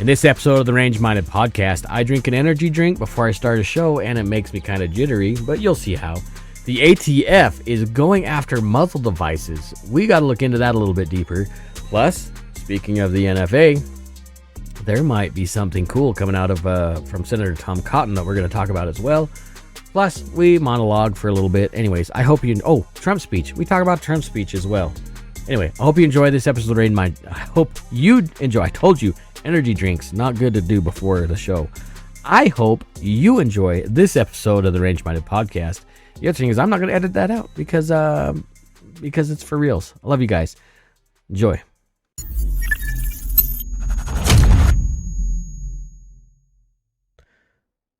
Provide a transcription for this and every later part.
In this episode of the Range Minded Podcast, I drink an energy drink before I start a show, and it makes me kind of jittery, but you'll see how. The ATF is going after muzzle devices. We got to look into that a little bit deeper. Plus, speaking of the NFA, there might be something cool coming out of from Senator Tom Cotton that we're going to talk about as well. Plus, we monologue for a little bit. Anyways, I hope you... Oh, Trump speech. We talk about Trump speech as well. Anyway, I hope you enjoy this episode of Range Minded. I hope you enjoy. I told you, energy drinks, not good to do before the show. I hope you enjoy this episode of the Range Minded Podcast. The other thing is I'm not going to edit that out because it's for reals. I love you guys. Enjoy.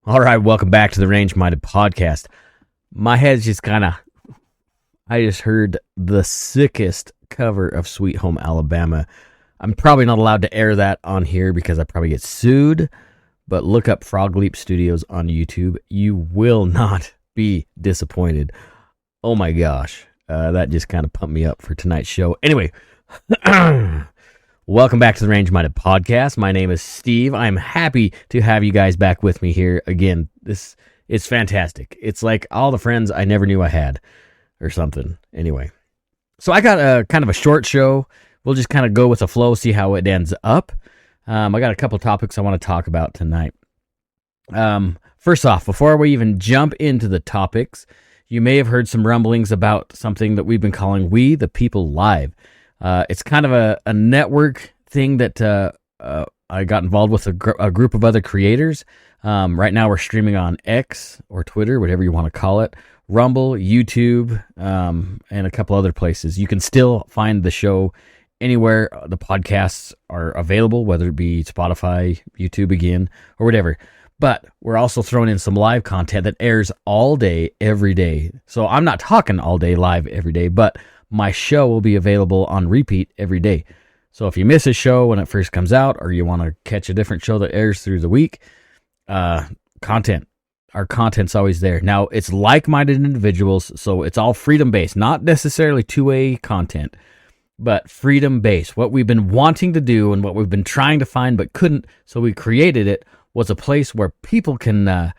All right, welcome back to the Range Minded Podcast. My head's just I just heard the sickest cover of Sweet Home Alabama. I'm probably not allowed to air that on here because I probably get sued, but look up Frog Leap Studios on YouTube. You will not be disappointed. Oh my gosh. That just kind of pumped me up for tonight's show. Anyway, welcome back to the Range Minded Podcast. My name is Steve. I'm happy to have you guys back with me here again. This is fantastic. It's like all the friends I never knew I had or something. Anyway, so I got a kind of a short show. We'll just kind of go with the flow, see how it ends up. I got a couple topics I want to talk about tonight. First off, before we even jump into the topics, you may have heard some rumblings about something that we've been calling We the People Live. It's kind of a network thing that I got involved with a group of other creators. Right now we're streaming on X or Twitter, whatever you want to call it, Rumble, YouTube, and a couple other places. You can still find the show anywhere the podcasts are available, whether it be Spotify, YouTube again, or whatever. But we're also throwing in some live content that airs all day, every day. So I'm not talking all day live every day, but my show will be available on repeat every day. So if you miss a show when it first comes out, or you want to catch a different show that airs through the week, our content's always there. Now, it's like-minded individuals, so it's all freedom-based, not necessarily two-way content, but freedom-based. What we've been wanting to do and what we've been trying to find but couldn't, so we created it, was a place where people can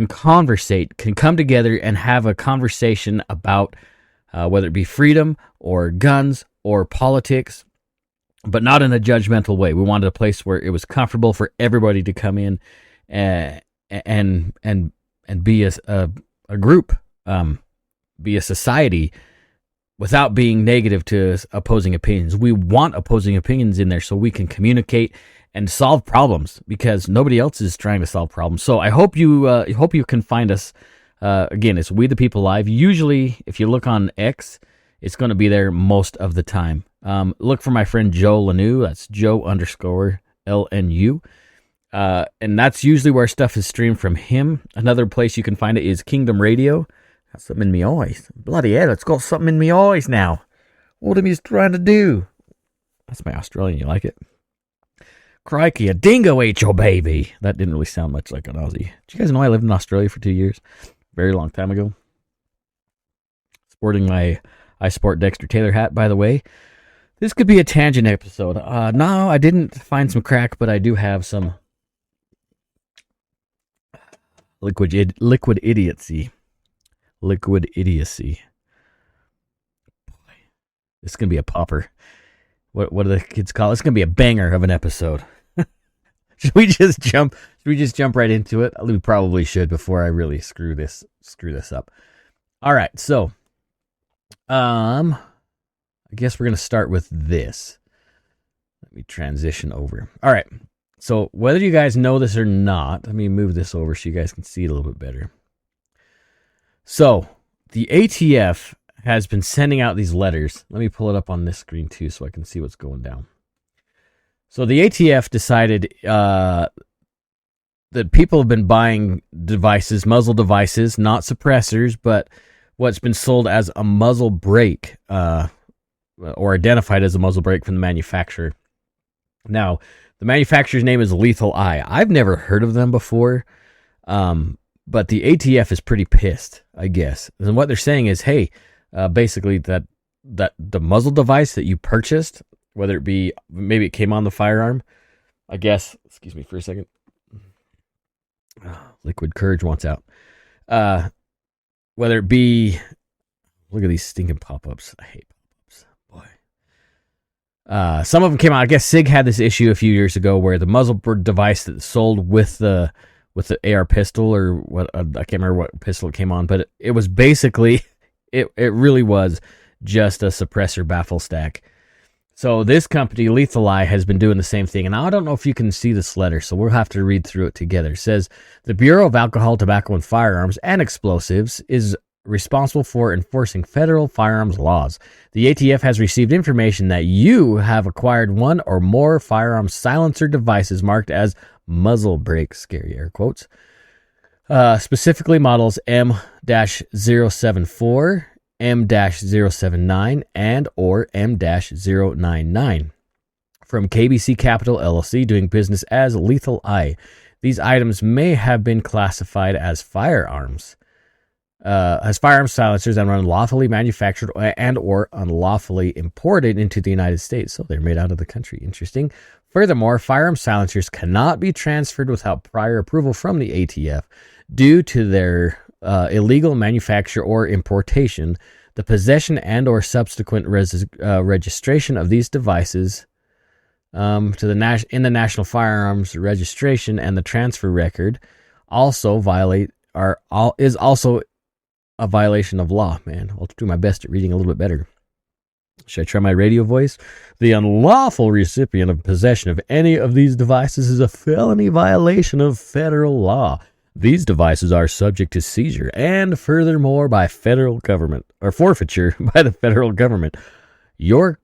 conversate, can come together and have a conversation about whether it be freedom or guns or politics, but not in a judgmental way. We wanted a place where it was comfortable for everybody to come in and be a group, be a society without being negative to opposing opinions. We want opposing opinions in there so we can communicate and solve problems because nobody else is trying to solve problems. So I hope you can find us. Again, it's We the People Live. Usually, if you look on X, it's going to be there most of the time. Look for my friend Joe Lanu. That's Joe_LNU. And that's usually where stuff is streamed from him. Another place you can find it is Kingdom Radio. Got something in me eyes. Bloody hell, it's got something in me eyes now. What am I trying to do? That's my Australian. You like it? Crikey, a dingo ate your baby. That didn't really sound much like an Aussie. Did you guys know I lived in Australia for 2 years? Very long time ago. Sporting my I Sport Dexter Taylor hat, by the way. This could be a tangent episode. No, I didn't find some crack, but I do have some liquid idiocy. Liquid idiocy. Boy, this is going to be a popper. What do the kids call it? It's going to be a banger of an episode. Should we just jump right into it? We probably should before I really screw this up. All right, so I guess we're going to start with this. Let me transition over. All right. So whether you guys know this or not, let me move this over so you guys can see it a little bit better. So the ATF has been sending out these letters. Let me pull it up on this screen too so I can see what's going down. So the ATF decided that people have been buying devices, muzzle devices, not suppressors, but what's been sold as a muzzle brake, or identified as a muzzle brake from the manufacturer. Now, the manufacturer's name is Lethal Eye. I've never heard of them before, but the ATF is pretty pissed, I guess. And what they're saying is, hey, basically that the muzzle device that you purchased, whether it be, maybe it came on the firearm, I guess, excuse me for a second. Liquid courage wants out. Whether it be, look at these stinking pop-ups. I hate pop-ups. Boy. Some of them came out. I guess SIG had this issue a few years ago where the muzzle device that sold with the AR pistol, or what, I can't remember what pistol it came on, but it was basically, it really was just a suppressor baffle stack. So this company, Lethal Eye, has been doing the same thing. And I don't know if you can see this letter, so we'll have to read through it together. It says, the Bureau of Alcohol, Tobacco, and Firearms and Explosives is responsible for enforcing federal firearms laws. The ATF has received information that you have acquired one or more firearm silencer devices marked as muzzle brakes, scary air quotes, specifically models M-074, M-079, and or M-099 from KBC Capital LLC, doing business as Lethal Eye. These items may have been classified as firearms silencers and were unlawfully manufactured and or unlawfully imported into the United States. So they're made out of the country. Interesting. Furthermore, firearm silencers cannot be transferred without prior approval from the ATF due to their illegal manufacture or importation, the possession and or subsequent registration of these devices in the National Firearms Registration and the transfer record is also a violation of law. Man, I'll do my best at reading a little bit better. Should I try my radio voice? The unlawful recipient of possession of any of these devices is a felony violation of federal law. These devices are subject to seizure and furthermore by federal government or forfeiture by the federal government. Your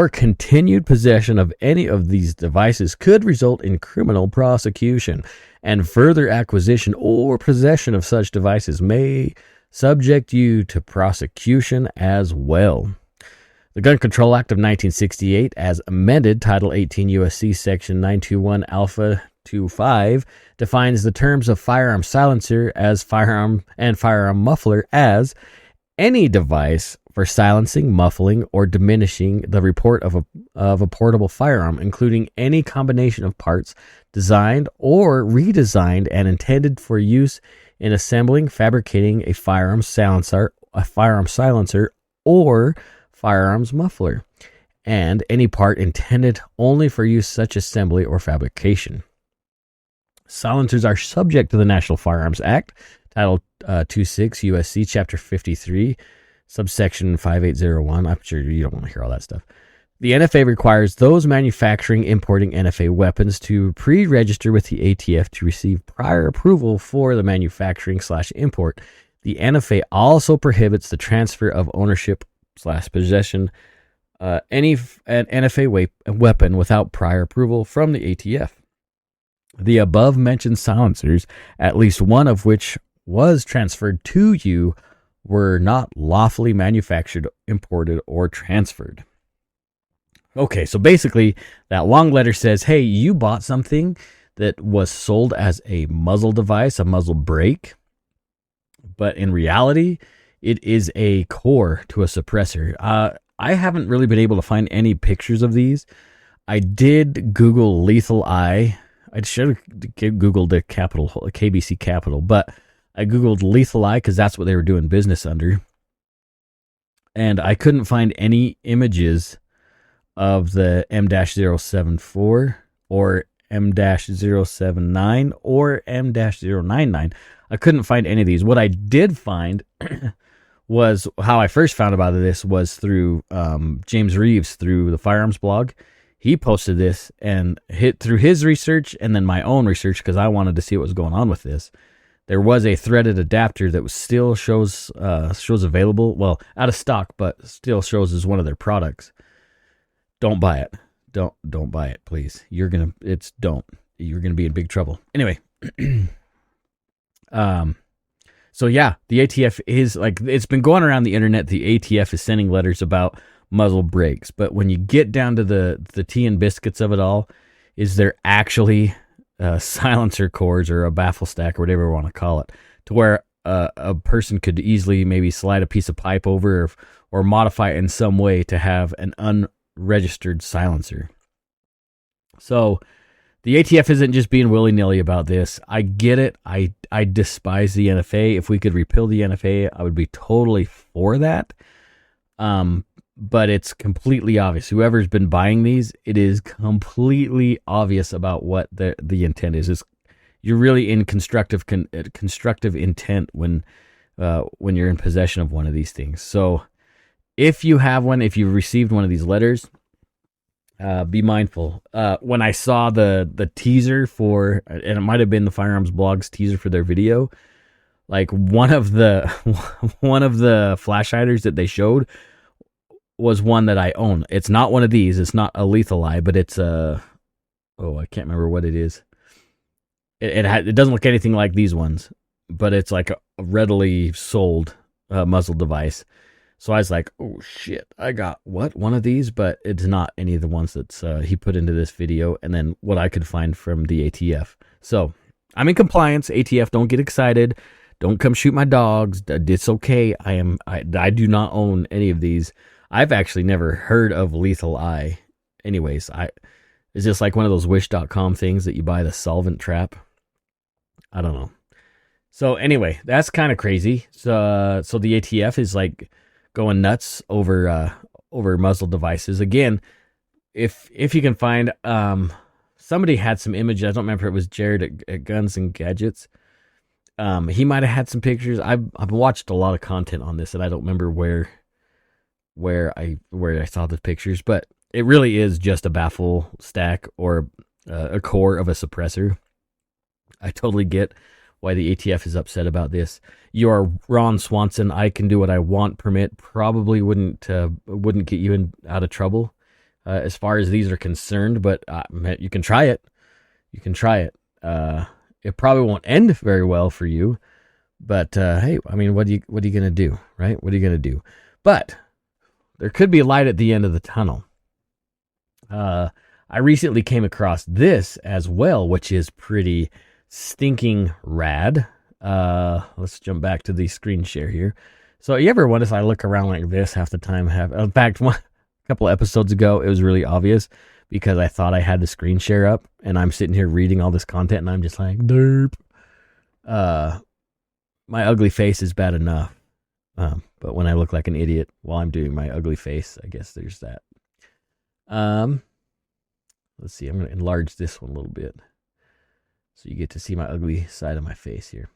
continued possession of any of these devices could result in criminal prosecution, and further acquisition or possession of such devices may subject you to prosecution as well. The Gun Control Act of 1968, as amended, Title 18 U.S.C. Section 921 Alpha 25, defines the terms of firearm silencer as firearm and firearm muffler as any device for silencing, muffling, or diminishing the report of a portable firearm, including any combination of parts designed or redesigned and intended for use in assembling, fabricating a firearm silencer, or firearms muffler, and any part intended only for use such assembly or fabrication. Silencers are subject to the National Firearms Act, Title 26 U.S.C. Chapter 53, subsection 5801. I'm sure you don't want to hear all that stuff. The NFA requires those manufacturing, importing NFA weapons to pre-register with the ATF to receive prior approval for the manufacturing/import. The NFA also prohibits the transfer of ownership/possession any an NFA weapon without prior approval from the ATF. The above-mentioned silencers, at least one of which was transferred to you, were not lawfully manufactured, imported, or transferred. Okay, so basically, that long letter says, hey, you bought something that was sold as a muzzle device, a muzzle brake, but in reality, it is a core to a suppressor. I haven't really been able to find any pictures of these. I did Google Lethal Eye. I should have Googled the KBC Capital, but I Googled Lethal Eye because that's what they were doing business under. And I couldn't find any images of the M-074 or M-079 or M-099. I couldn't find any of these. What I did find was how I first found about this was through James Reeves through the Firearms blog. He posted this and hit through his research and then my own research because I wanted to see what was going on with this. There was a threaded adapter that was still shows available, well, out of stock, but still shows as one of their products. Don't buy it. Don't buy it, please. You're gonna be in big trouble. Anyway, so yeah, the ATF is like, it's been going around the internet. The ATF is sending letters about muzzle brakes, but when you get down to the tea and biscuits of it all, is there actually silencer cores or a baffle stack or whatever you want to call it, to where a person could easily maybe slide a piece of pipe over or modify it in some way to have an unregistered silencer? So the ATF isn't just being willy-nilly about this. I get it. I despise the NFA. If we could repeal the NFA, I would be totally for that. But it's completely obvious. Whoever's been buying these, it is completely obvious about what the intent is. You're really in constructive intent when you're in possession of one of these things. So if you have one, if you've received one of these letters, be mindful. When I saw the teaser for, and it might have been the Firearms Blog's teaser for their video, like one of the flash hiders that they showed was one that I own. It's not one of these. It's not a lethal eye, but it's I can't remember what it is. It doesn't look anything like these ones, but it's like a readily sold muzzle device. So I was like, oh shit, I got one of these, but it's not any of the ones that's he put into this video, and then what I could find from the ATF. So I'm in compliance. ATF, don't get excited. Don't come shoot my dogs. It's okay. I do not own any of these. I've actually never heard of lethal eye. Anyways, is this like one of those wish.com things that you buy the solvent trap? I don't know. So anyway, that's kind of crazy. So the ATF is like going nuts over muzzle devices. Again, if you can find, somebody had some images. I don't remember if it was Jared at Guns and Gadgets. He might have had some pictures. I've watched a lot of content on this, and I don't remember where I saw the pictures, but it really is just a baffle stack or a core of a suppressor. I totally get why the ATF is upset about this. Your Ron Swanson, I can do what I want permit probably wouldn't get you out of trouble as far as these are concerned, but you can try it. You can try it. It probably won't end very well for you, but hey, I mean, what are you gonna do, right? What are you gonna do? But there could be a light at the end of the tunnel. I recently came across this as well, which is pretty stinking rad. Let's jump back to the screen share here. So you ever wonder if I look around like this half the time? In fact, a couple of episodes ago, it was really obvious because I thought I had the screen share up, and I'm sitting here reading all this content, and I'm just like, derp. My ugly face is bad enough. But when I look like an idiot while I'm doing my ugly face, I guess there's that. Let's see. I'm going to enlarge this one a little bit so you get to see my ugly side of my face here.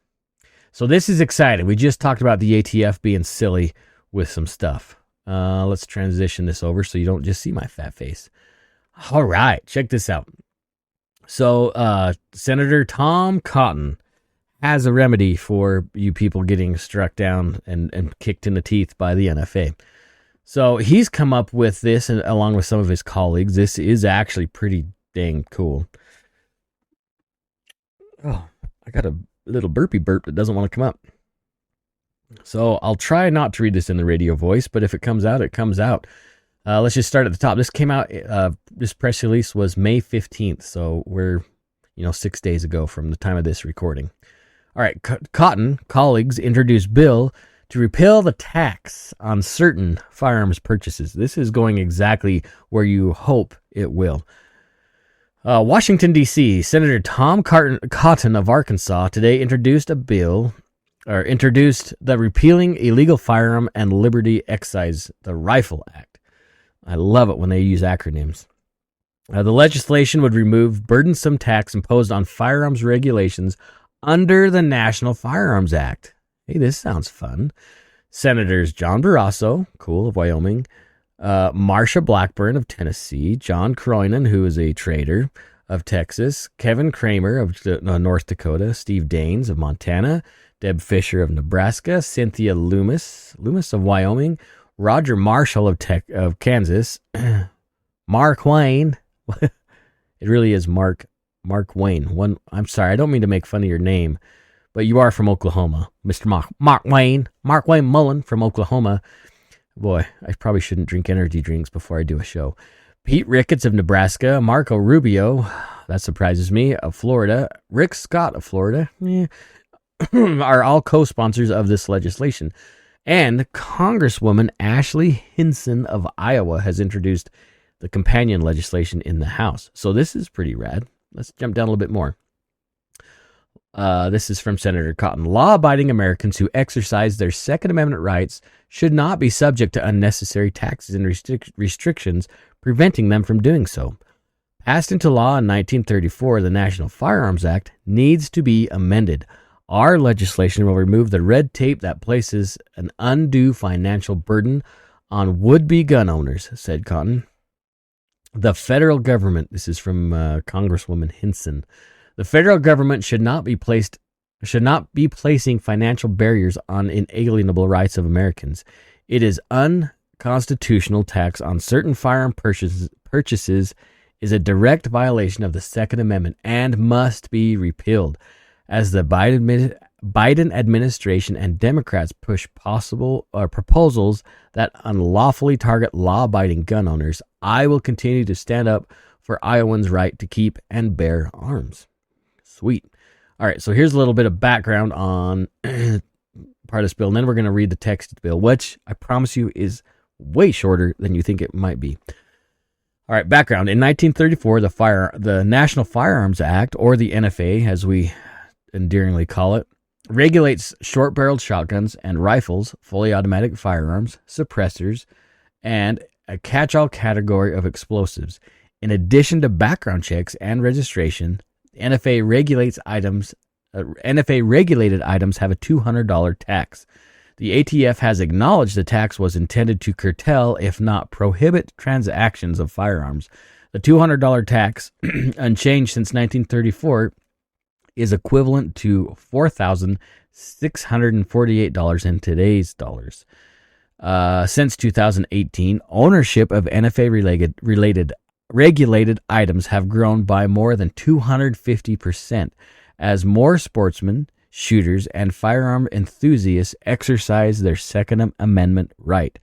So this is exciting. We just talked about the ATF being silly with some stuff. Let's transition this over so you don't just see my fat face. All right, check this out. So Senator Tom Cotton has a remedy for you people getting struck down and kicked in the teeth by the NFA. So he's come up with this, and along with some of his colleagues. This is actually pretty dang cool. Oh, I got a little burpy burp that doesn't want to come up. So I'll try not to read this in the radio voice, but if it comes out, it comes out. Let's just start at the top. This came out, this press release was May 15th, so we're 6 days ago from the time of this recording. All right, Cotton colleagues introduced bill to repeal the tax on certain firearms purchases. This is going exactly where you hope it will. Washington, D.C., Senator Tom Cotton of Arkansas today introduced the Repealing Illegal Firearm and Liberty Excise, the Rifle Act. I love it when they use acronyms. The legislation would remove burdensome tax imposed on firearms regulations under the National Firearms Act. Hey, this sounds fun. Senators John Barrasso, cool, of Wyoming, Marsha Blackburn of Tennessee, John Cronin, who is a trader, of Texas, Kevin Kramer of North Dakota, Steve Daines of Montana, Deb Fisher of Nebraska, Cynthia Loomis of Wyoming, Roger Marshall of Kansas, Mark Wayne. It really is Mark Wayne. I'm sorry, I don't mean to make fun of your name, but you are from Oklahoma, Mr. Mark Wayne Mullen from Oklahoma. Boy, I probably shouldn't drink energy drinks before I do a show. Pete Ricketts of Nebraska, Marco Rubio, that surprises me, of Florida, Rick Scott of Florida, are all co-sponsors of this legislation. And Congresswoman Ashley Hinson of Iowa has introduced the companion legislation in the House. So this is pretty rad. Let's jump down a little bit more. This is from Senator Cotton. Law-abiding Americans who exercise their Second Amendment rights should not be subject to unnecessary taxes and restrictions preventing them from doing so. Passed into law in 1934, the National Firearms Act needs to be amended. Our legislation will remove the red tape that places an undue financial burden on would-be gun owners, said Cotton. The federal government, this is from Congresswoman Hinson, the federal government should not be placing financial barriers on inalienable rights of Americans. It is unconstitutional. Tax on certain firearm purchases is a direct violation of the Second Amendment and must be repealed. As the Biden administration and Democrats push proposals that unlawfully target law-abiding gun owners, I will continue to stand up for Iowans' right to keep and bear arms. Sweet. All right, so here's a little bit of background on part of this bill, and then we're going to read the text of the bill, which I promise you is way shorter than you think it might be. All right, background. In 1934, the National Firearms Act, or the NFA, as we endearingly call it, regulates short-barreled shotguns and rifles, fully automatic firearms, suppressors, and a catch-all category of explosives. In addition to background checks and registration, NFA regulated items have a $200 tax. The ATF has acknowledged the tax was intended to curtail, if not prohibit, transactions of firearms. The $200 tax, unchanged since 1934, is equivalent to $4,648 in today's dollars. Since 2018, ownership of NFA-related regulated items have grown by more than 250% as more sportsmen, shooters, and firearm enthusiasts exercise their Second Amendment right.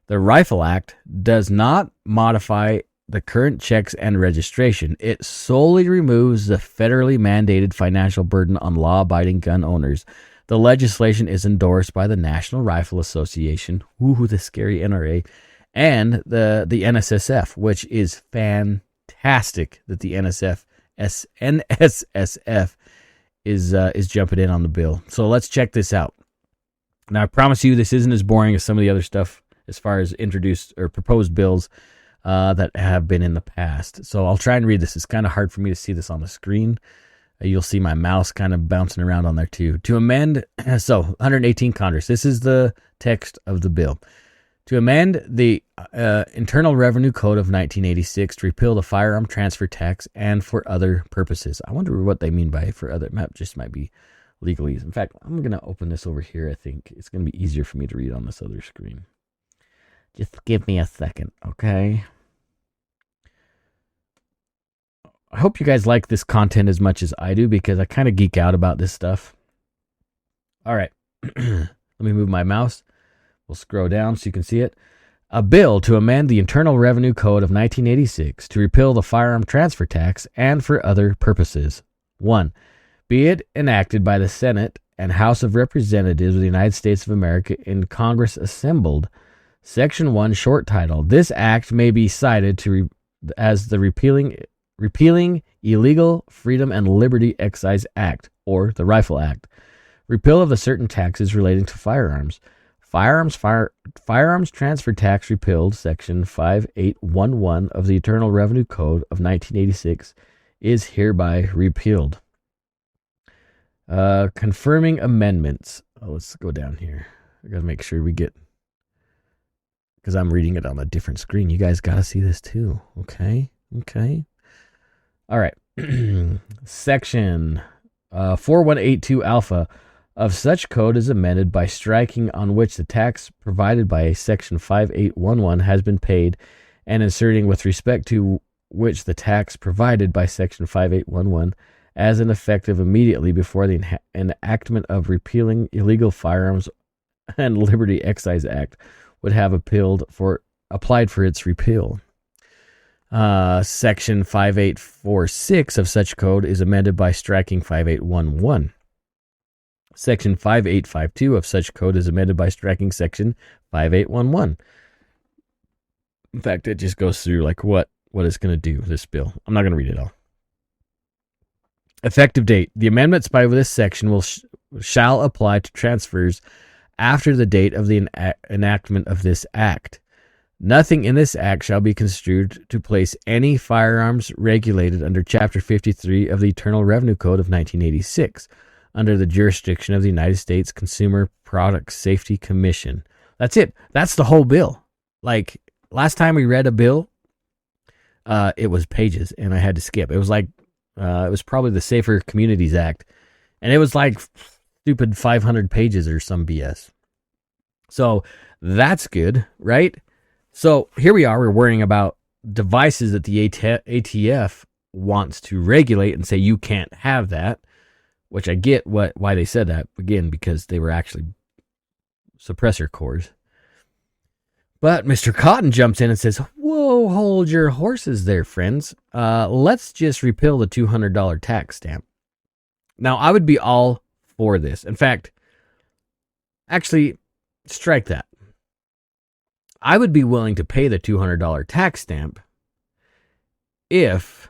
The Rifle Act does not modify the current checks and registration. It solely removes the federally mandated financial burden on law-abiding gun owners. The legislation is endorsed by the National Rifle Association, the scary NRA, and the NSSF, which is fantastic that the NSSF is jumping in on the bill. So let's check this out. Now, I promise you this isn't as boring as some of the other stuff as far as introduced or proposed bills that have been in the past. So I'll try and read this. It's kind of hard for me to see this on the screen. You'll see my mouse kind of bouncing around on there too. To amend, 118 Congress. This is the text of the bill. To amend the Internal Revenue Code of 1986 to repeal the firearm transfer tax and for other purposes. I wonder what they mean by for other. Just might be legalese. In fact, I'm going to open this over here. I think it's going to be easier for me to read on this other screen. Just give me a second, okay? I hope you guys like this content as much as I do because I kind of geek out about this stuff. All right. Let me move my mouse. We'll scroll down so you can see it. A bill to amend the Internal Revenue Code of 1986 to repeal the firearm transfer tax and for other purposes. 1. Be it enacted by the Senate and House of Representatives of the United States of America in Congress assembled. Section 1, short title. This act may be cited as the Repealing Illegal Freedom and Liberty Excise Act, or the Rifle Act. Repeal of the certain taxes relating to firearms. Firearms transfer tax repealed, Section 5811 of the Internal Revenue Code of 1986 is hereby repealed. Confirming amendments. Let's go down here. I gotta make sure we get, because I'm reading it on a different screen. You guys gotta see this too. Okay. All right. Section 4182 alpha of such code is amended by striking on which the tax provided by Section 5811 has been paid and inserting with respect to which the tax provided by Section 5811 as an effective immediately before the enactment of Repealing Illegal Firearms and Liberty Excise Act would have applied for its repeal. Section 5846 of such code is amended by striking 5811. Section 5852 of such code is amended by striking Section 5811. In fact, it just goes through like what it's going to do, this bill. I'm not going to read it all. Effective date. The amendments by this section shall apply to transfers after the date of the enactment of this act. Nothing in this act shall be construed to place any firearms regulated under Chapter 53 of the Internal Revenue Code of 1986 under the jurisdiction of the United States Consumer Product Safety Commission. That's it. That's the whole bill. Like, last time we read a bill, it was pages, and I had to skip. It was like, it was probably the Safer Communities Act, and it was like stupid 500 pages or some BS. So that's good, right? So here we are, we're worrying about devices that the ATF wants to regulate and say you can't have that, which I get why they said that, again, because they were actually suppressor cores. But Mr. Cotton jumps in and says, whoa, hold your horses there, friends. Let's just repeal the $200 tax stamp. Now, I would be all for this. In fact, actually, strike that. I would be willing to pay the $200 tax stamp if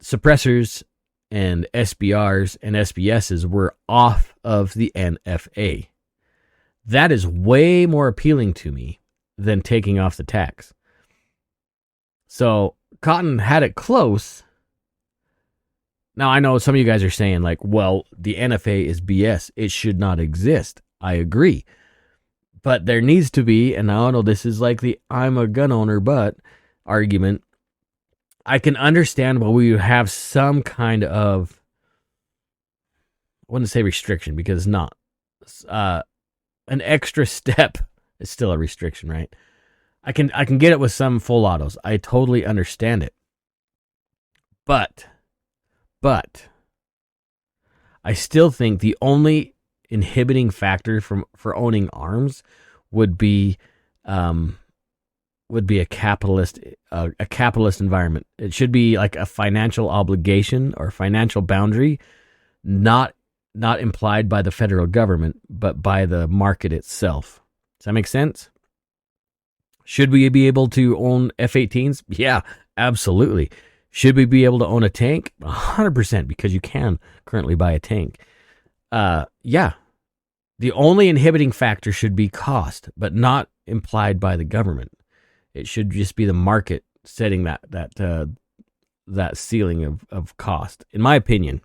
suppressors and SBRs and SBSs were off of the NFA. That is way more appealing to me than taking off the tax. So Cotton had it close. Now, I know some of you guys are saying, like, well, the NFA is BS. It should not exist. I agree. But there needs to be, and I know this is like the I'm a gun owner but argument. I can understand why we would have some kind of, I wouldn't say restriction because it's not. An extra step is still a restriction, right? I can get it with some full autos. I totally understand it. But I still think the only inhibiting factor for owning arms would be a capitalist environment. It should be like a financial obligation or financial boundary, not implied by the federal government, but by the market itself. Does that make sense? Should we be able to own F-18s? Yeah, absolutely. Should we be able to own a tank? 100%, because you can currently buy a tank. Yeah. The only inhibiting factor should be cost, but not implied by the government. It should just be the market setting that ceiling of cost. In my opinion,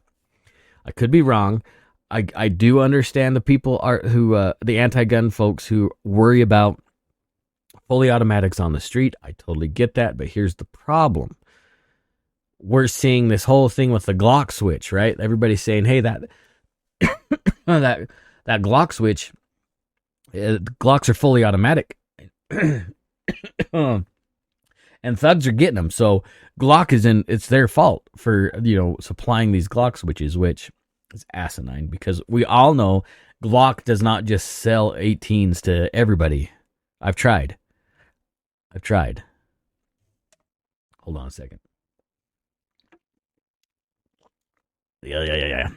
I could be wrong. I do understand the people the anti-gun folks who worry about fully automatics on the street. I totally get that, but here's the problem. We're seeing this whole thing with the Glock switch, right? Everybody's saying, hey, that Glock switch, Glocks are fully automatic. And thugs are getting them. So Glock it's their fault for, supplying these Glock switches, which is asinine because we all know Glock does not just sell 18s to everybody. I've tried. Hold on a second. Yeah.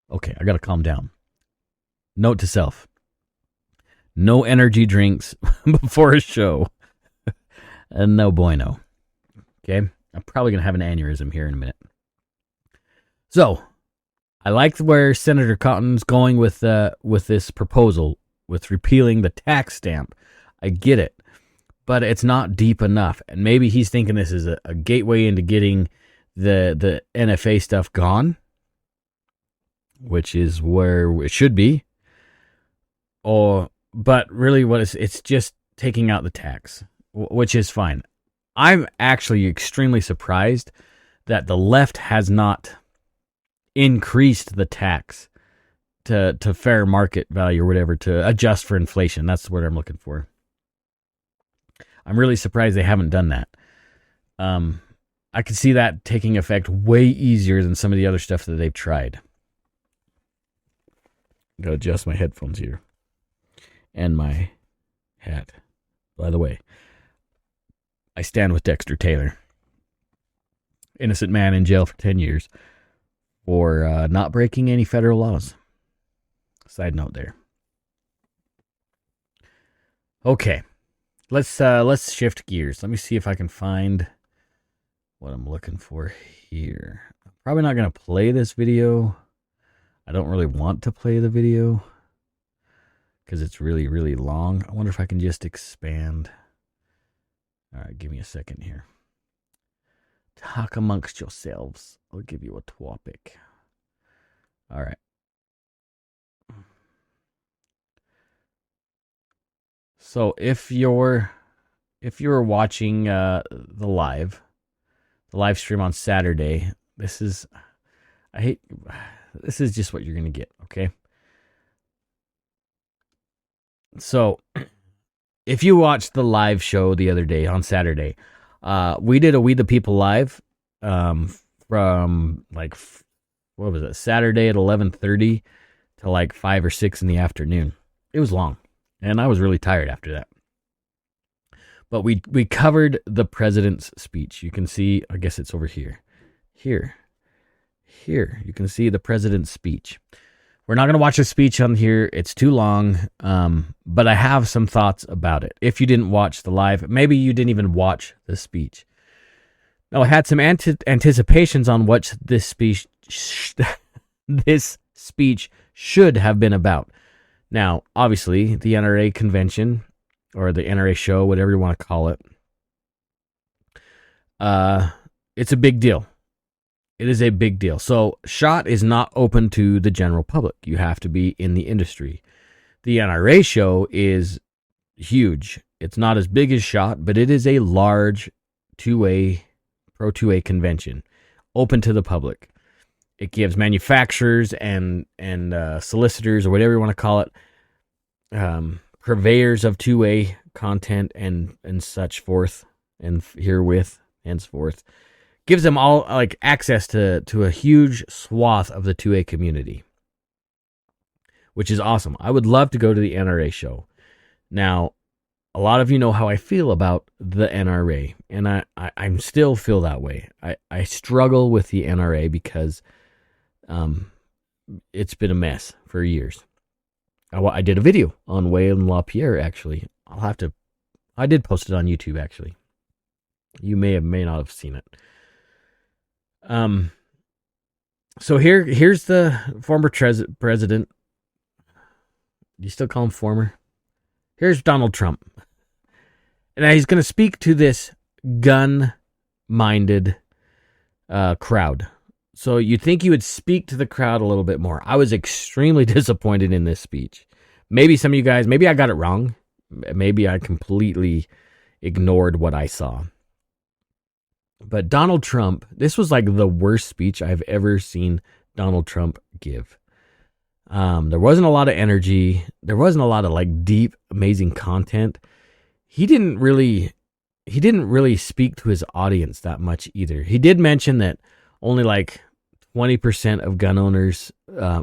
Okay, I gotta calm down. Note to self. No energy drinks before a show. And no bueno. Okay? I'm probably going to have an aneurysm here in a minute. So, I like where Senator Cotton's going with this proposal, with repealing the tax stamp. I get it. But it's not deep enough. And maybe he's thinking this is a gateway into getting the NFA stuff gone, which is where it should be. But really it's just taking out the tax, which is fine. I'm actually extremely surprised that the left has not increased the tax to fair market value or whatever, to adjust for inflation. That's the word I'm looking for. I'm really surprised they haven't done that. I could see that taking effect way easier than some of the other stuff that they've tried. Gotta adjust my headphones here. And my hat. By the way, I stand with Dexter Taylor. Innocent man in jail for 10 years for not breaking any federal laws. Side note there. Okay, let's shift gears. Let me see if I can find what I'm looking for here. I'm probably not going to play this video. I don't really want to play the video because it's really, really long. I wonder if I can just expand. All right, give me a second here. Talk amongst yourselves. I'll give you a topic. All right. So if you're watching the live stream on Saturday, this is just what you're gonna get, okay? So if you watched the live show the other day on Saturday, we did a We the People live from like, what was it, Saturday at 11:30 to like 5 or 6 in the afternoon. It was long, and I was really tired after that. But we covered the president's speech. You can see, I guess it's over here. Here. You can see the president's speech. We're not going to watch the speech on here. It's too long. But I have some thoughts about it. If you didn't watch the live, maybe you didn't even watch the speech. Now, I had some anticipations on what this speech should have been about. Now, obviously, the NRA convention, or the NRA show, whatever you want to call it, it's a big deal. It is a big deal. So, SHOT is not open to the general public. You have to be in the industry. The NRA show is huge. It's not as big as SHOT, but it is a large pro 2A convention, open to the public. It gives manufacturers and solicitors, or whatever you want to call it, purveyors of 2A content and such forth, and herewith, henceforth, gives them all like access to a huge swath of the 2A community, which is awesome. I would love to go to the NRA show. Now, a lot of you know how I feel about the NRA, and I still feel that way. I struggle with the NRA because it's been a mess for years. I did a video on Wayne LaPierre, actually. I did post it on YouTube, actually. You may not have seen it. So here's the former president. Do you still call him former? Here's Donald Trump. And he's going to speak to this gun-minded crowd. So you'd think he would speak to the crowd a little bit more. I was extremely disappointed in this speech. Maybe some of you guys, maybe I got it wrong. Maybe I completely ignored what I saw. But Donald Trump, this was like the worst speech I've ever seen Donald Trump give. There wasn't a lot of energy. There wasn't a lot of like deep, amazing content. He didn't really speak to his audience that much either. He did mention that only like 20% of gun owners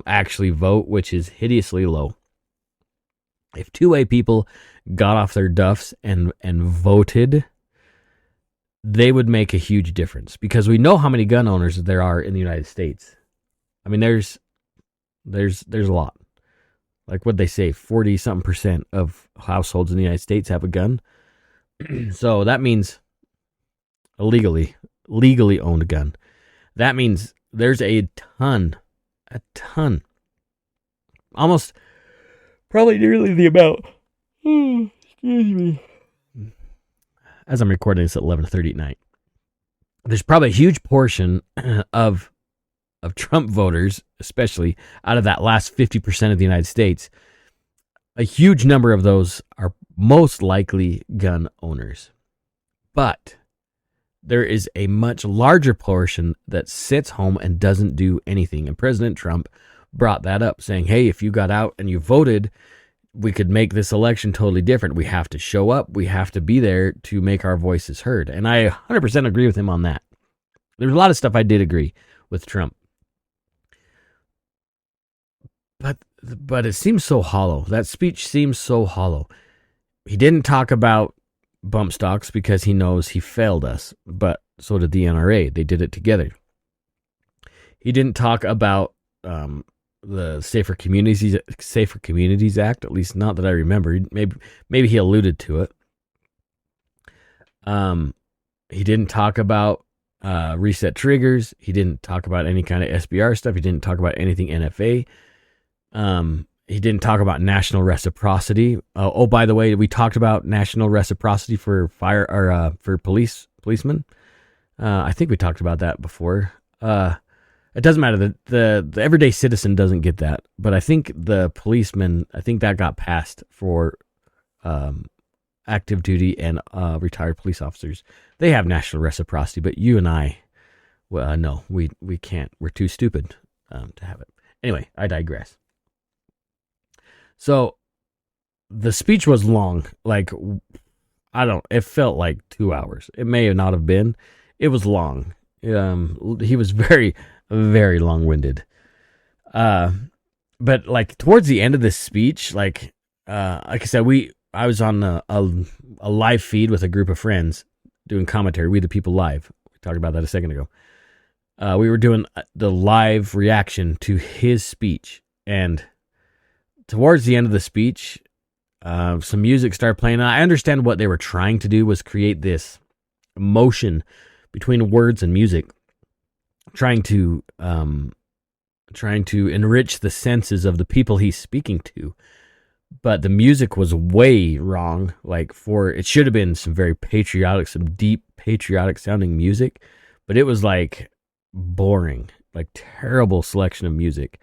actually vote, which is hideously low. If 2A people got off their duffs and voted, they would make a huge difference, because we know how many gun owners there are in the United States. I mean, there's a lot. Like what they say, 40-something% of households in the United States have a gun. So that means a legally owned gun. That means there's a ton, almost probably nearly the amount. Excuse me. As I'm recording this at 11:30 at night, there's probably a huge portion of Trump voters, especially out of that last 50% of the United States. A huge number of those are most likely gun owners. But there is a much larger portion that sits home and doesn't do anything. And President Trump brought that up, saying, hey, if you got out and you voted, we could make this election totally different. We have to show up. We have to be there to make our voices heard. And I 100% agree with him on that. There's a lot of stuff I did agree with Trump. But it seems so hollow. That speech seems so hollow. He didn't talk about bump stocks because he knows he failed us, but so did the NRA. They did it together. He didn't talk about the Safer Communities Act. At least not that I remember. Maybe he alluded to it. He didn't talk about reset triggers. He didn't talk about any kind of SBR stuff. He didn't talk about anything NFA. He didn't talk about national reciprocity. Oh, by the way, we talked about national reciprocity for for policemen. I think we talked about that before. It doesn't matter. The everyday citizen doesn't get that, but I think the policemen, I think that got passed for active duty and retired police officers. They have national reciprocity, but you and I, well, no, we can't. We're too stupid to have it. Anyway, I digress. So the speech was long. Like, it felt like 2 hours. It may not have been. It was long. He was very, very long-winded. But like towards the end of this speech, like I said, I was on a live feed with a group of friends doing commentary. We the People Live. We talked about that a second ago. We were doing the live reaction to his speech, and towards the end of the speech, some music started playing. I understand what they were trying to do was create this emotion between words and music, trying to enrich the senses of the people he's speaking to. But the music was way wrong. Like it should have been some very patriotic, some deep patriotic sounding music, but it was like boring, like terrible selection of music.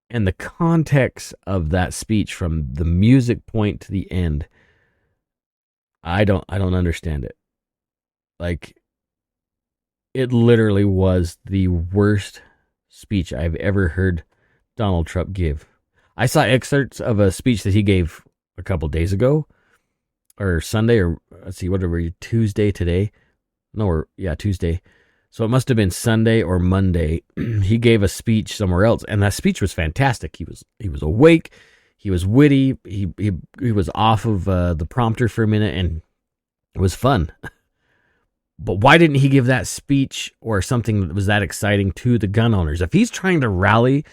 And the context of that speech from the music point to the end, I don't understand it. Like, it literally was the worst speech I've ever heard Donald Trump give. I saw excerpts of a speech that he gave a couple days ago, or Sunday, or let's see, what are we, Tuesday today? Tuesday. So it must have been Sunday or Monday. He gave a speech somewhere else, and that speech was fantastic. He was awake, he was witty, he was off of the prompter for a minute, and it was fun. But why didn't he give that speech or something that was that exciting to the gun owners? If he's trying to rally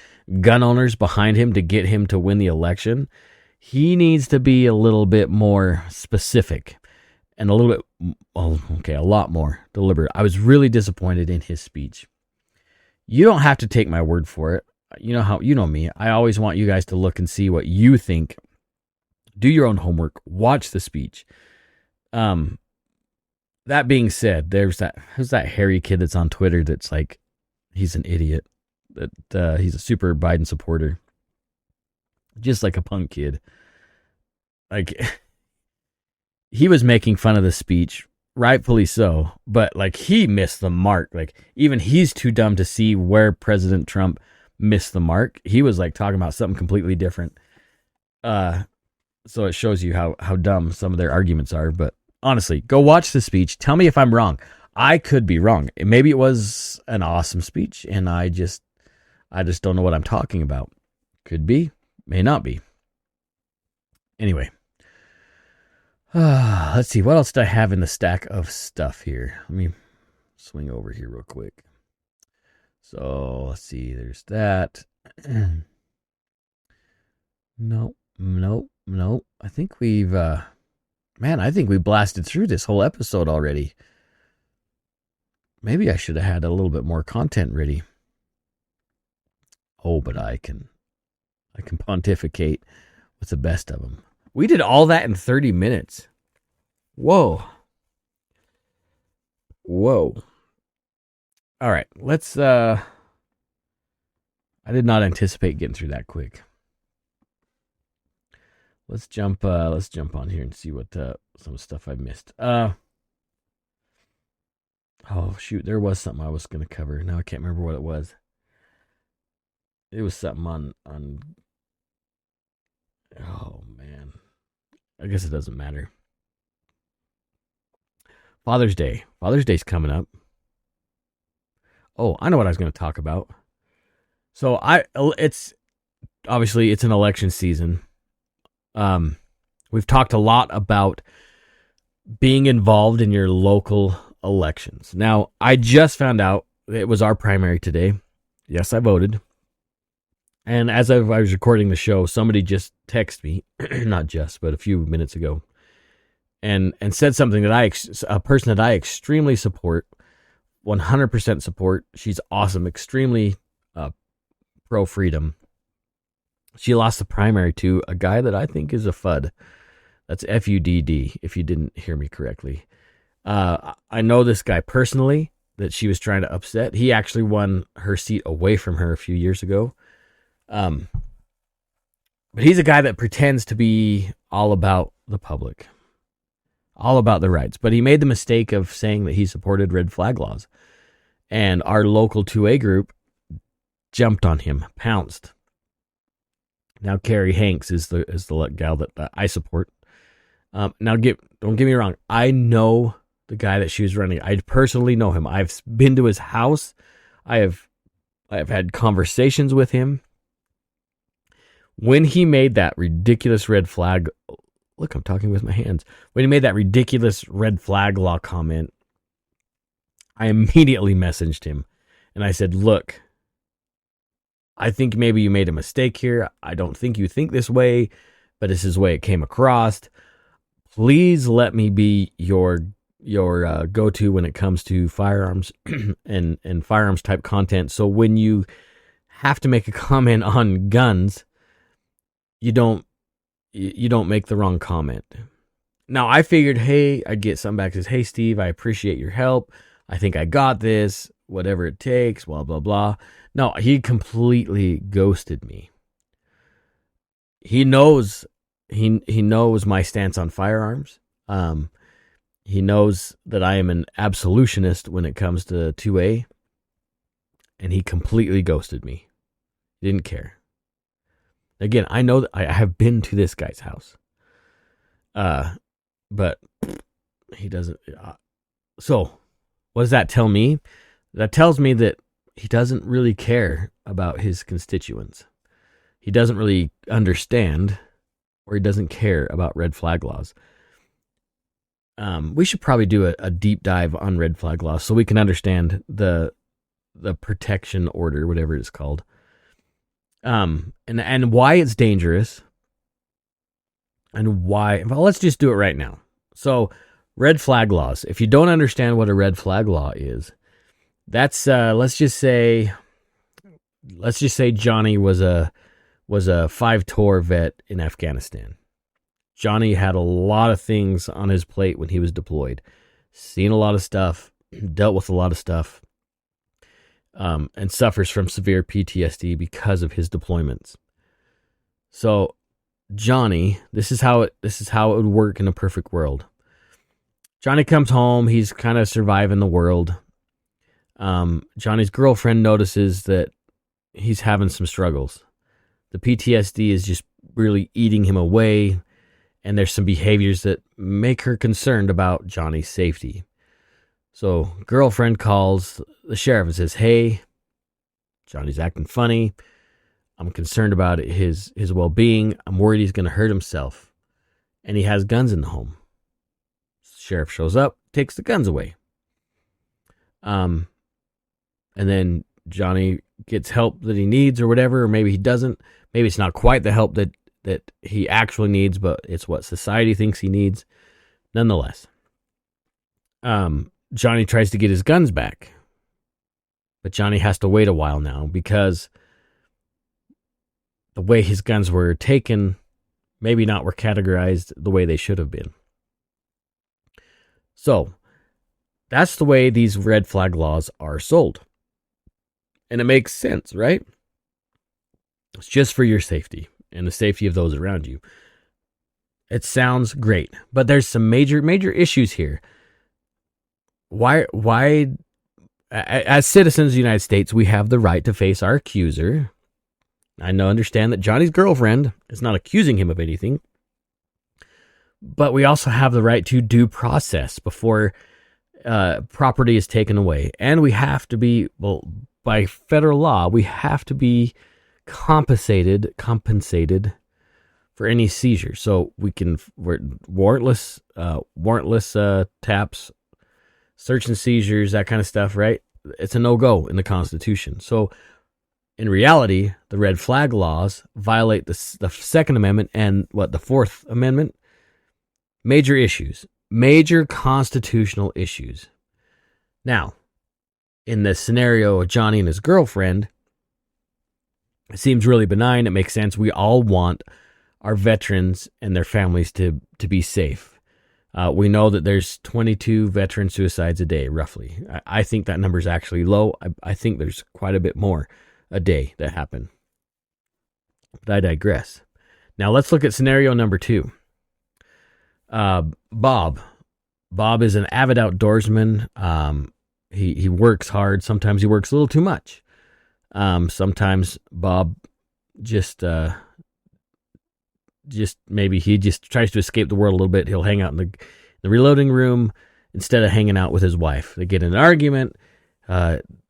gun owners behind him to get him to win the election, he needs to be a little bit more specific and a lot more deliberate. I was really disappointed in his speech. You don't have to take my word for it. You know me. I always want you guys to look and see what you think. Do your own homework. Watch the speech. That being said, who's that hairy kid that's on Twitter that's like, he's an idiot, that he's a super Biden supporter, just like a punk kid. Like, he was making fun of the speech, rightfully so, but like he missed the mark. Like, even he's too dumb to see where President Trump missed the mark. He was like talking about something completely different. So it shows you how dumb some of their arguments are, but honestly, go watch the speech. Tell me if I'm wrong. I could be wrong. Maybe it was an awesome speech, and I just don't know what I'm talking about. Could be, may not be. Anyway, let's see. What else do I have in the stack of stuff here? Let me swing over here real quick. So let's see. There's that. Nope. I think we've... I think we blasted through this whole episode already. Maybe I should have had a little bit more content ready. Oh, but I can pontificate with the best of them. We did all that in 30 minutes. Whoa. All right, let's I did not anticipate getting through that quick. Let's jump on here and see what some stuff I missed. Oh shoot, there was something I was going to cover. Now I can't remember what it was. It was something on oh man. I guess it doesn't matter. Father's Day. Father's Day's coming up. Oh, I know what I was going to talk about. So it's obviously it's an election season. We've talked a lot about being involved in your local elections. Now, I just found out it was our primary today. Yes, I voted. And as I was recording the show, somebody just texted me, not just, but a few minutes ago, and said something that a person that I extremely support, 100% support. She's awesome, extremely pro freedom. She lost the primary to a guy that I think is a FUD. That's FUDD, if you didn't hear me correctly. I know this guy personally that she was trying to upset. He actually won her seat away from her a few years ago. But he's a guy that pretends to be all about the public, all about the rights. But he made the mistake of saying that he supported red flag laws. And our local 2A group jumped on him, pounced. Now Carrie Hanks is the gal that I support. Now don't get me wrong. I know the guy that she was running. I personally know him. I've been to his house. I have had conversations with him. When he made that ridiculous red flag, look, I'm talking with my hands. When he made that ridiculous red flag law comment, I immediately messaged him and I said, look, I think maybe you made a mistake here. I don't think you think this way, but this is the way it came across. Please let me be your go-to when it comes to firearms and firearms type content. So when you have to make a comment on guns, you don't make the wrong comment. Now I figured, hey, I'd get something back that says, hey Steve, I appreciate your help. I think I got this, whatever it takes, blah, blah, blah. No, he completely ghosted me. He knows my stance on firearms. He knows that I am an absolutionist when it comes to 2A, and he completely ghosted me. He didn't care. Again, I know that I have been to this guy's house, but he doesn't. So, what does that tell me? That tells me that he doesn't really care about his constituents. He doesn't really understand, or he doesn't care about red flag laws. We should probably do a deep dive on red flag laws so we can understand the protection order, whatever it's called, and why it's dangerous, and why. Well, let's just do it right now. So, red flag laws. If you don't understand what a red flag law is, that's let's just say Johnny was a 5-tour vet in Afghanistan. Johnny had a lot of things on his plate when he was deployed. Seen a lot of stuff, dealt with a lot of stuff, and suffers from severe PTSD because of his deployments. So, Johnny, this is how it would work in a perfect world. Johnny comes home, he's kind of surviving the world. Johnny's girlfriend notices that he's having some struggles. The PTSD is just really eating him away, and there's some behaviors that make her concerned about Johnny's safety. So, girlfriend calls the sheriff and says, hey, Johnny's acting funny. I'm concerned about his well-being. I'm worried he's going to hurt himself. And he has guns in the home. Sheriff shows up, takes the guns away. And then Johnny gets help that he needs or whatever, or maybe he doesn't. Maybe it's not quite the help that he actually needs, but it's what society thinks he needs. Nonetheless, Johnny tries to get his guns back, but Johnny has to wait a while now because the way his guns were taken, maybe not were categorized the way they should have been. So, that's the way these red flag laws are sold. And it makes sense, right? It's just for your safety and the safety of those around you. It sounds great, but there's some major issues here. Why, as citizens of the United States, we have the right to face our accuser. I understand that Johnny's girlfriend is not accusing him of anything, but we also have the right to due process before property is taken away. And we have to be, by federal law, we have to be compensated for any seizure. So we can warrantless taps, search and seizures, that kind of stuff, right? It's a no-go in the Constitution. So In reality, the red flag laws violate the Second Amendment and the Fourth Amendment. Major issues, major constitutional issues. Now, in the scenario of Johnny and his girlfriend, it seems really benign. It makes sense. We all want our veterans and their families to be safe. We know that there's 22 veteran suicides a day, roughly. I think that number is actually low. I think there's quite a bit more a day that happen. But I digress. Now let's look at scenario number 2. Bob. Bob is an avid outdoorsman. He works hard. Sometimes he works a little too much. Sometimes Bob just maybe he just tries to escape the world a little bit. He'll hang out in the reloading room instead of hanging out with his wife. They get in an argument,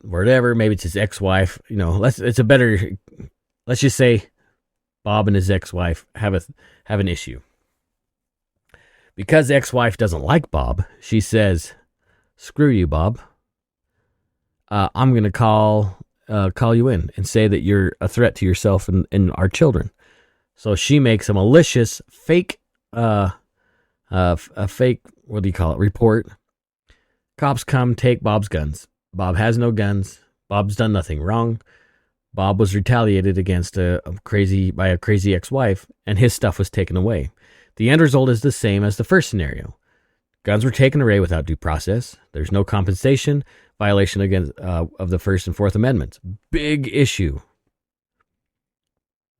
whatever. Maybe it's his ex-wife. Let's just say Bob and his ex-wife have an issue. Because the ex-wife doesn't like Bob, she says, "Screw you, Bob. I'm going to call you in and say that you're a threat to yourself and our children." So she makes a malicious fake, report. Cops come, take Bob's guns. Bob has no guns. Bob's done nothing wrong. Bob was retaliated against by a crazy ex-wife, and his stuff was taken away. The end result is the same as the first scenario. Guns were taken away without due process. There's no compensation, violation of the First and Fourth Amendments. Big issue.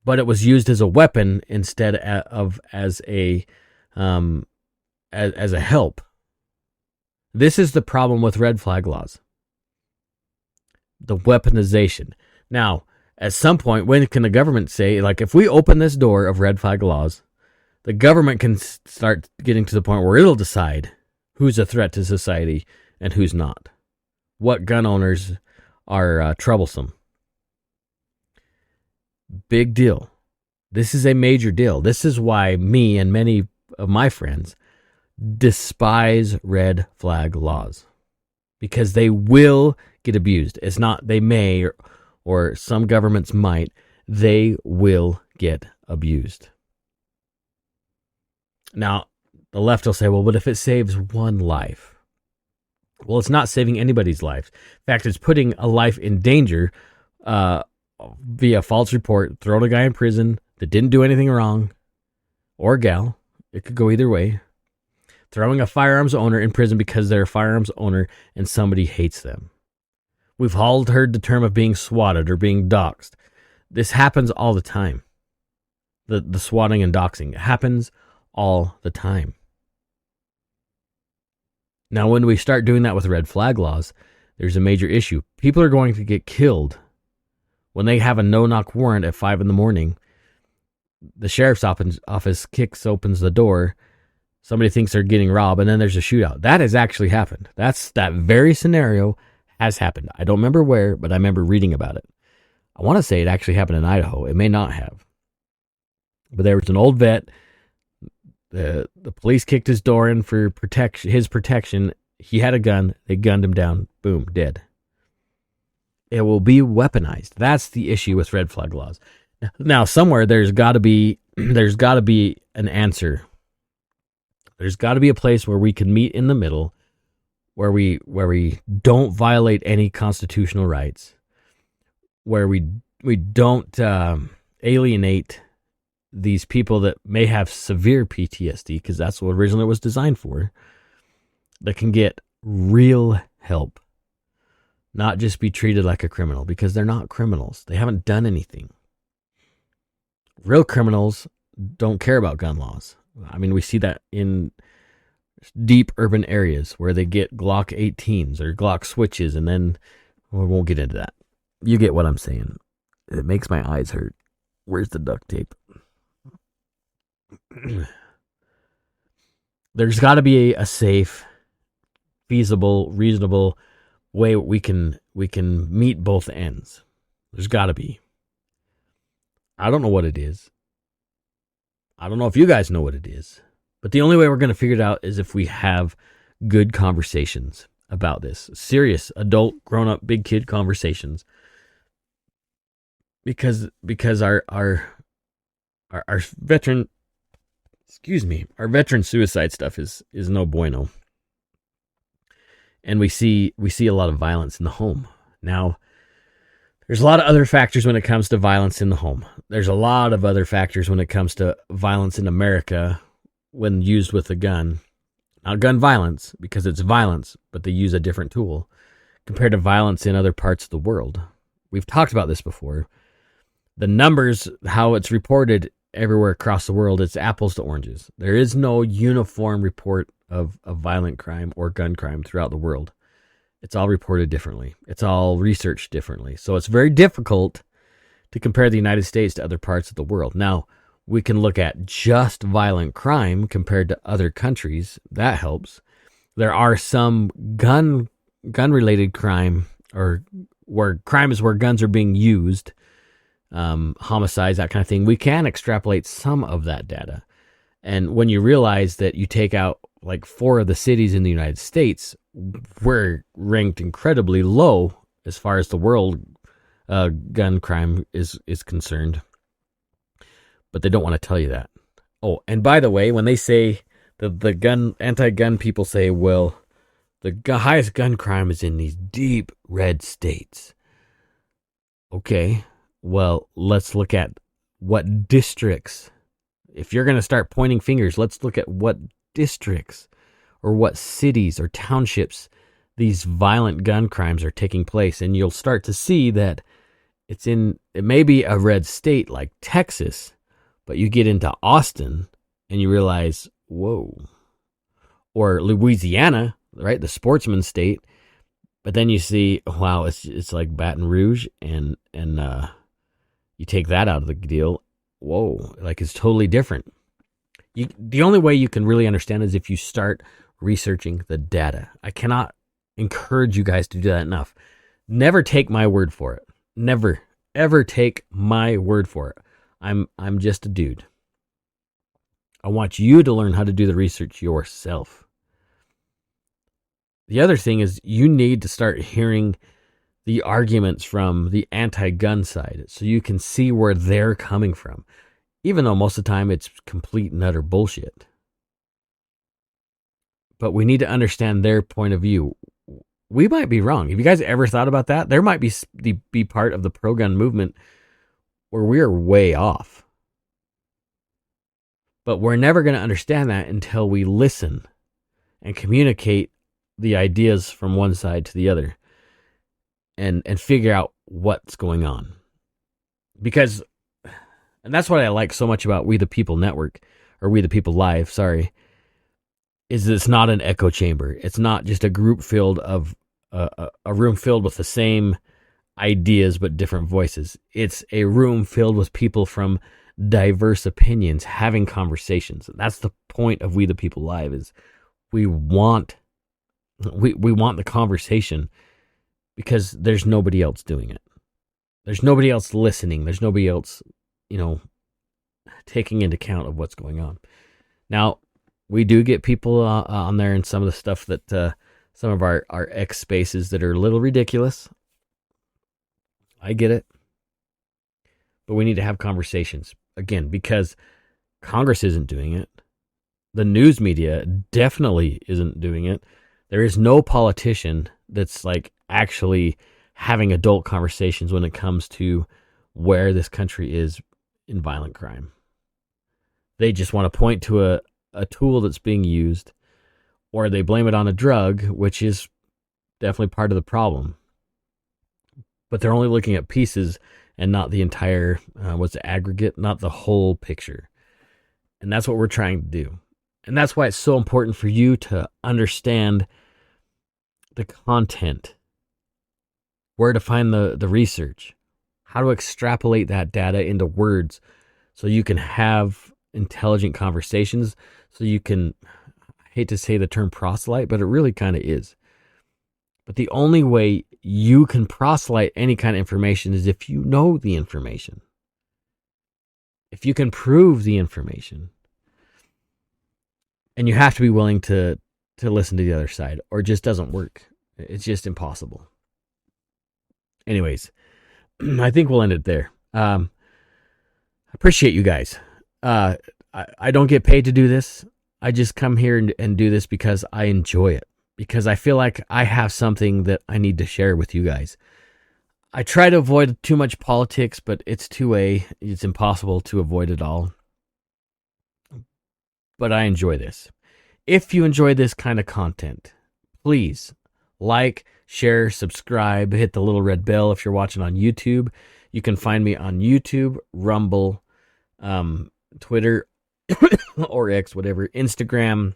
But it was used as a weapon instead of as a help. This is the problem with red flag laws. The weaponization. Now, at some point, when can the government say, if we open this door of red flag laws, the government can start getting to the point where it'll decide who's a threat to society and who's not. What gun owners are troublesome. Big deal. This is a major deal. This is why me and many of my friends despise red flag laws. Because they will get abused. It's not they may or some governments might. They will get abused. Now, the left will say, well, but if it saves one life? Well, it's not saving anybody's life. In fact, it's putting a life in danger via false report, throwing a guy in prison that didn't do anything wrong, or gal. It could go either way. Throwing a firearms owner in prison because they're a firearms owner and somebody hates them. We've all heard the term of being swatted or being doxxed. This happens all the time. The swatting and doxing. It happens all the time. Now, when we start doing that with red flag laws, there's a major issue. People are going to get killed when they have a no-knock warrant at 5 a.m. The sheriff's office opens the door. Somebody thinks they're getting robbed, and then there's a shootout. That has actually happened. That very scenario has happened. I don't remember where, but I remember reading about it. I want to say it actually happened in Idaho. It may not have. But there was an old vet. The police kicked his door in for his protection. He had a gun. They gunned him down. Boom, dead. It will be weaponized. That's the issue with red flag laws. Now, somewhere there's got to be an answer. There's got to be a place where we can meet in the middle, where we don't violate any constitutional rights, where we don't alienate these people that may have severe PTSD, because that's what originally it was designed for, that can get real help, not just be treated like a criminal, because they're not criminals. They haven't done anything. Real criminals don't care about gun laws. I mean, we see that in deep urban areas where they get Glock 18s or Glock switches, and then we won't get into that. You get what I'm saying. It makes my eyes hurt. Where's the duct tape? There's got to be a safe, feasible, reasonable way we can meet both ends. There's got to be. I don't know what it is. I don't know if you guys know what it is. But the only way we're going to figure it out is if we have good conversations about this. Serious, adult, grown-up, big kid conversations. because our veteran, our veteran suicide stuff is no bueno. And we see a lot of violence in the home. Now, there's a lot of other factors when it comes to violence in the home. There's a lot of other factors when it comes to violence in America when used with a gun. Not gun violence, because it's violence, but they use a different tool compared to violence in other parts of the world. We've talked about this before. The numbers, how it's reported everywhere across the world, it's apples to oranges. There is no uniform report of violent crime or gun crime throughout the world. It's all reported differently. It's all researched differently. So it's very difficult to compare the United States to other parts of the world. Now, we can look at just violent crime compared to other countries. That helps. There are some gun-related crime, or where crime is where guns are being used, homicides, that kind of thing. We can extrapolate some of that data. And when you realize that you take out like 4 of the cities in the United States, we're ranked incredibly low as far as the world gun crime is concerned. But they don't want to tell you that. Oh, and by the way, when they say the anti-gun people say, well, the highest gun crime is in these deep red states. Okay, well, let's look at what districts. If you're going to start pointing fingers, let's look at what districts or what cities or townships these violent gun crimes are taking place. And you'll start to see that it may be a red state like Texas, but you get into Austin and you realize, whoa. Or Louisiana, right? The sportsman state. But then you see, wow, it's like Baton Rouge, and you take that out of the deal. Whoa, like it's totally different. The only way you can really understand is if you start researching the data. I cannot encourage you guys to do that enough. Never take my word for it. Never, ever take my word for it. I'm just a dude. I want you to learn how to do the research yourself. The other thing is you need to start hearing the arguments from the anti-gun side so you can see where they're coming from, even though most of the time it's complete and utter bullshit. But we need to understand their point of view. We might be wrong. Have you guys ever thought about that? There might be part of the pro-gun movement where we're way off. But we're never going to understand that until we listen and communicate the ideas from one side to the other and figure out what's going on. Because, and that's what I like so much about We the People Network, or We the People Live, sorry, is it's not an echo chamber. It's not just a group filled of a room filled with the same ideas but different voices. It's a room filled with people from diverse opinions having conversations. That's the point of We the People Live, is we want the conversation because there's nobody else doing it. There's nobody else listening. There's nobody else, taking into account of what's going on. Now, we do get people on there and some of the stuff that some of our X spaces that are a little ridiculous. I get it. But we need to have conversations. Again, because Congress isn't doing it. The news media definitely isn't doing it. There is no politician that's like actually having adult conversations when it comes to where this country is in violent crime. They just want to point to a tool that's being used, or they blame it on a drug, which is definitely part of the problem. But they're only looking at pieces and not the entire, aggregate, not the whole picture. And that's what we're trying to do. And that's why it's so important for you to understand the content, where to find the research, how to extrapolate that data into words so you can have intelligent conversations, so you can, I hate to say the term proselyte, but it really kind of is. But the only way you can proselyte any kind of information is if you know the information. If you can prove the information. And you have to be willing to listen to the other side, or it just doesn't work. It's just impossible. Anyways, I think we'll end it there. I appreciate you guys. I don't get paid to do this. I just come here and do this because I enjoy it, because I feel like I have something that I need to share with you guys. I try to avoid too much politics, but it's two-way. It's impossible to avoid it all. But I enjoy this. If you enjoy this kind of content, please like, share, subscribe, hit the little red bell if you're watching on YouTube. You can find me on YouTube, Rumble, Twitter, or X, whatever, Instagram,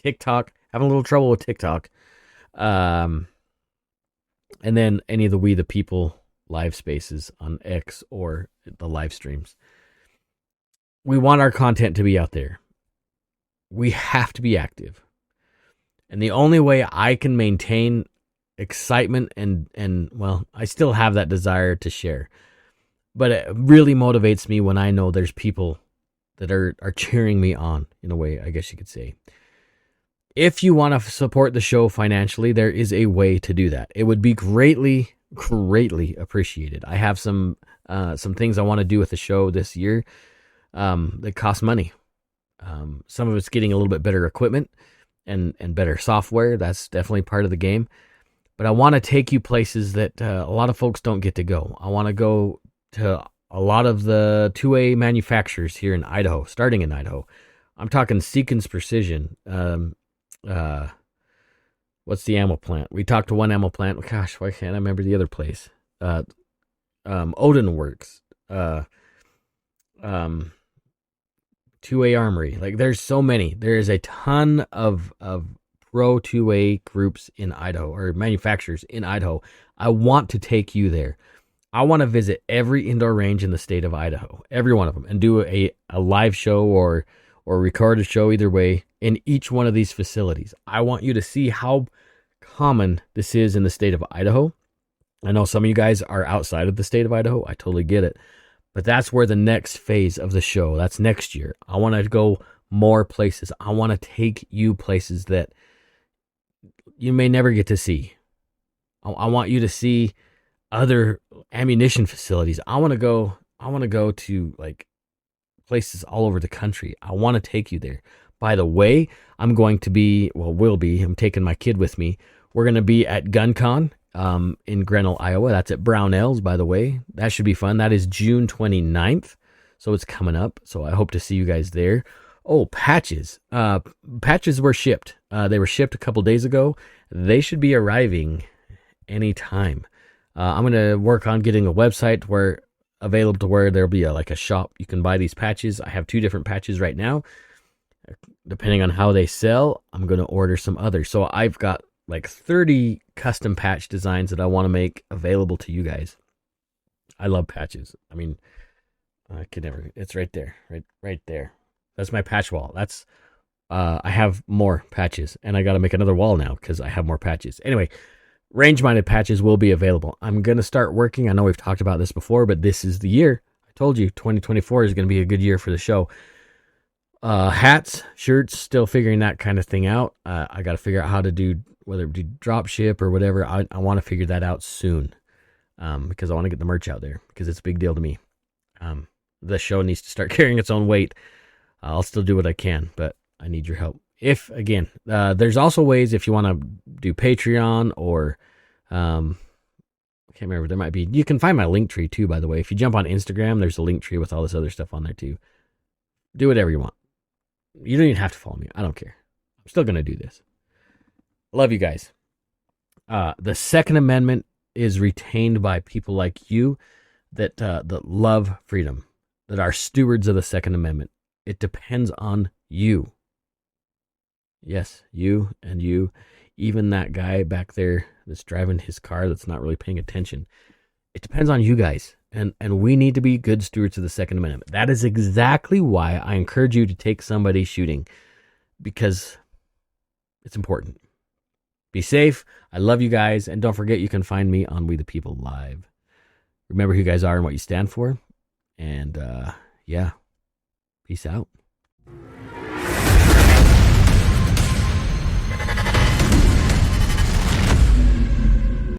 TikTok. Having a little trouble with TikTok. And then any of the We the People live spaces on X or the live streams. We want our content to be out there. We have to be active. And the only way I can maintain excitement and well, I still have that desire to share. But it really motivates me when I know there's people that are cheering me on, in a way, I guess you could say. If you want to support the show financially, there is a way to do that. It would be greatly appreciated. I have some things I want to do with the show this year that cost money. Some of it's getting a little bit better equipment and better software. That's definitely part of the game. But I want to take you places that a lot of folks don't get to go. I want to go to a lot of the 2A manufacturers here in Idaho, starting in Idaho. I'm talking Seekins Precision. What's the ammo plant? We talked to one ammo plant. Gosh, why can't I remember the other place? Odin Works. 2A Armory. Like, there's so many. There is a ton of pro 2A groups in Idaho, or manufacturers in Idaho. I want to take you there. I want to visit every indoor range in the state of Idaho, every one of them, and do a live show or record a show, either way, in each one of these facilities. I want you to see how common this is in the state of Idaho. I know some of you guys are outside of the state of Idaho. I totally get it. But that's where the next phase of the show, that's next year. I want to go more places. I want to take you places that you may never get to see. I want you to see other ammunition facilities. I want to go to like places all over the country. I want to take you there. By the way, I'm taking my kid with me. We're going to be at GunCon in Grinnell, Iowa. That's at Brownells, by the way. That should be fun. That is June 29th. So it's coming up. So I hope to see you guys there. Oh, patches. Patches were shipped. They were shipped a couple days ago. They should be arriving anytime. I'm going to work on getting a website available to where there'll be a shop. You can buy these patches. I have 2 different patches right now. Depending on how they sell, I'm going to order some others. So I've got like 30 custom patch designs that I want to make available to you guys. I love patches. I mean, I could never. It's right there, right there. That's my patch wall. That's I have more patches, and I got to make another wall now because I have more patches. Anyway, range-minded patches will be available. I'm going to start working. I know we've talked about this before, but this is the year. I told you 2024 is going to be a good year for the show. Hats, shirts, still figuring that kind of thing out. I got to figure out how to do, whether it be drop ship or whatever. I want to figure that out soon because I want to get the merch out there because it's a big deal to me. The show needs to start carrying its own weight. I'll still do what I can, but I need your help. There's also ways if you want to do Patreon or, I can't remember, there might be, you can find my link tree too, by the way. If you jump on Instagram, there's a link tree with all this other stuff on there too. Do whatever you want. You don't even have to follow me. I don't care. I'm still going to do this. Love you guys. The Second Amendment is retained by people like you that love freedom, that are stewards of the Second Amendment. It depends on you. Yes, you and you. Even that guy back there that's driving his car that's not really paying attention. It depends on you guys. And we need to be good stewards of the Second Amendment. That is exactly why I encourage you to take somebody shooting, because it's important. Be safe. I love you guys. And don't forget, you can find me on We the People Live. Remember who you guys are and what you stand for. And, peace out.